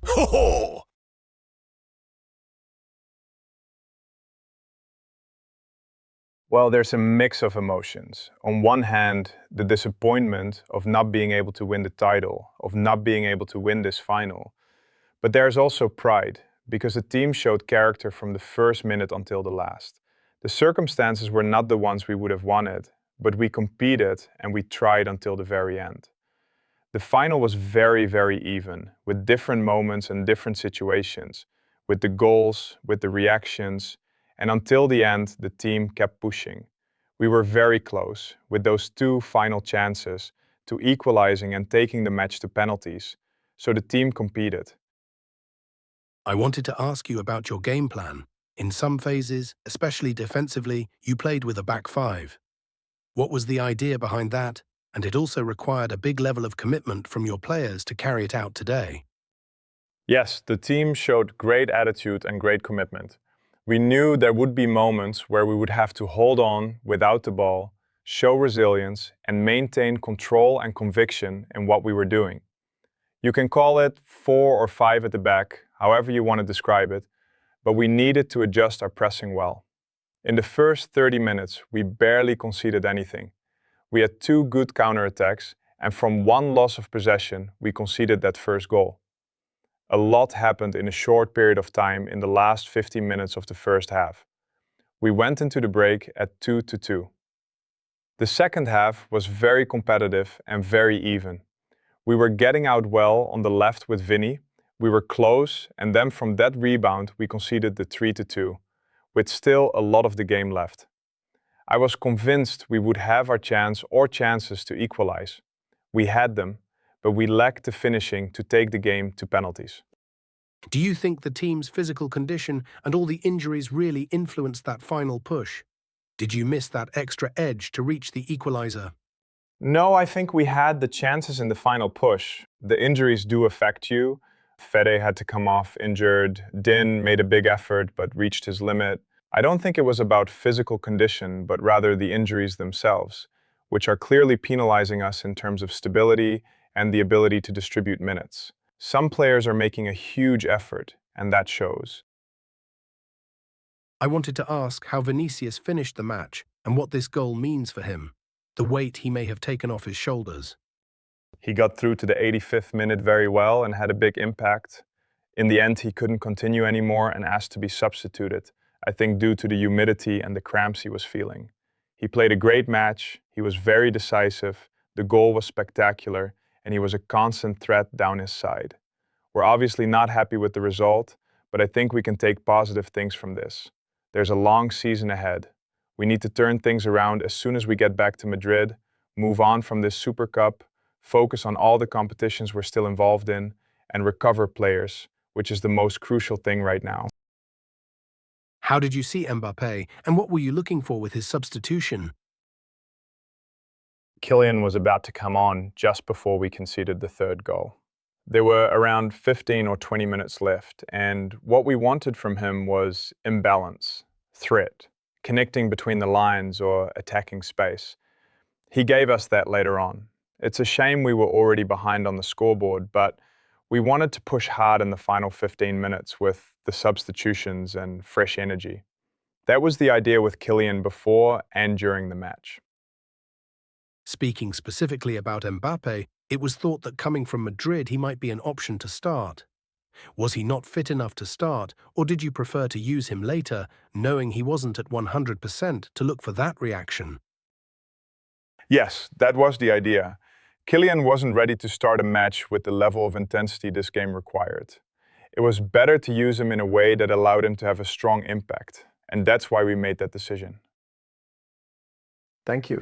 Ho ho! Well, there's a mix of emotions. On one hand, the disappointment of not being able to win the title, of not being able to win this final. But there's also pride, because the team showed character from the first minute until the last. The circumstances were not the ones we would have wanted, but we competed and we tried until the very end. The final was very, very even, with different moments and different situations, with the goals, with the reactions, and until the end, the team kept pushing. We were very close, with those two final chances, to equalizing and taking the match to penalties, so the team competed. I wanted to ask you about your game plan. In some phases, especially defensively, you played with a back five. What was the idea behind that? And it also required a big level of commitment from your players to carry it out today. Yes, the team showed great attitude and great commitment. We knew there would be moments where we would have to hold on without the ball, show resilience, and maintain control and conviction in what we were doing. You can call it 4 or 5 at the back, however you want to describe it, but we needed to adjust our pressing well. In the first 30 minutes, we barely conceded anything. We had 2 good counterattacks, and from 1 loss of possession, we conceded that first goal. A lot happened in a short period of time in the last 15 minutes of the first half. We went into the break at 2-2. The second half was very competitive and very even. We were getting out well on the left with Vinny, we were close, and then from that rebound we conceded the 3-2, with still a lot of the game left. I was convinced we would have our chance or chances to equalize. We had them, but we lacked the finishing to take the game to penalties. Do you think the team's physical condition and all the injuries really influenced that final push? Did you miss that extra edge to reach the equalizer? No, I think we had the chances in the final push. The injuries do affect you. Fede had to come off injured. Din made a big effort but reached his limit. I don't think it was about physical condition, but rather the injuries themselves, which are clearly penalizing us in terms of stability and the ability to distribute minutes. Some players are making a huge effort, and that shows. I wanted to ask how Vinícius finished the match and what this goal means for him, the weight he may have taken off his shoulders. He got through to the 85th minute very well and had a big impact. In the end, he couldn't continue anymore and asked to be substituted, I think due to the humidity and the cramps he was feeling. He played a great match, he was very decisive, the goal was spectacular, and he was a constant threat down his side. We're obviously not happy with the result, but I think we can take positive things from this. There's a long season ahead. We need to turn things around as soon as we get back to Madrid, move on from this Super Cup, focus on all the competitions we're still involved in, and recover players, which is the most crucial thing right now. How did you see Mbappé, and what were you looking for with his substitution? Kylian was about to come on just before we conceded the third goal. There were around 15 or 20 minutes left, and what we wanted from him was imbalance, threat, connecting between the lines or attacking space. He gave us that later on. It's a shame we were already behind on the scoreboard, but we wanted to push hard in the final 15 minutes with the substitutions and fresh energy. That was the idea with Kylian before and during the match. Speaking specifically about Mbappé, it was thought that coming from Madrid he might be an option to start. Was he not fit enough to start, or did you prefer to use him later, knowing he wasn't at 100% to look for that reaction? Yes, that was the idea. Kylian wasn't ready to start a match with the level of intensity this game required. It was better to use him in a way that allowed him to have a strong impact, and that's why we made that decision. Thank you.